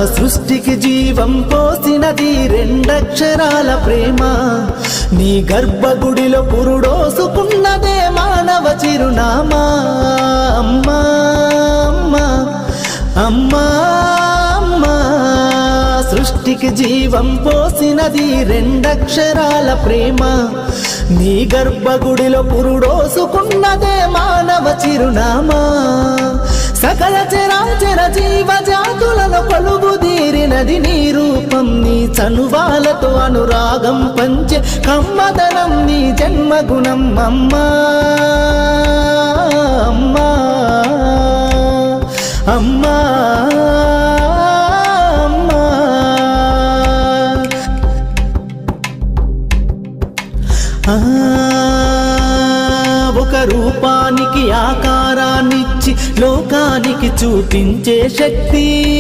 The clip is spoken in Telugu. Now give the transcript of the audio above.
సృష్టికి జీవం పోసినది రెండక్షరాల ప్రేమ నీ గర్భగుడిలో పురుడోసుకున్నదే మానవ చిరునామా అమ్మా అమ్మా అమ్మా అమ్మా సృష్టికి జీవం పోసినది రెండక్షరాల ప్రేమ నీ గర్భగుడిలో పురుడోసుకున్నదే మానవ చిరునామా సకల చరాచర జీవ జాతులను కొలువుదీరినది నీ రూపం నీ చనువాలతో అనురాగం పంచే కమ్మదనం నీ జన్మగుణం అమ్మా అమ్మా అమ్మా ఒక రూపానికి ఆకారాన్నిచ్చి లోకానికి చూపించే శక్తి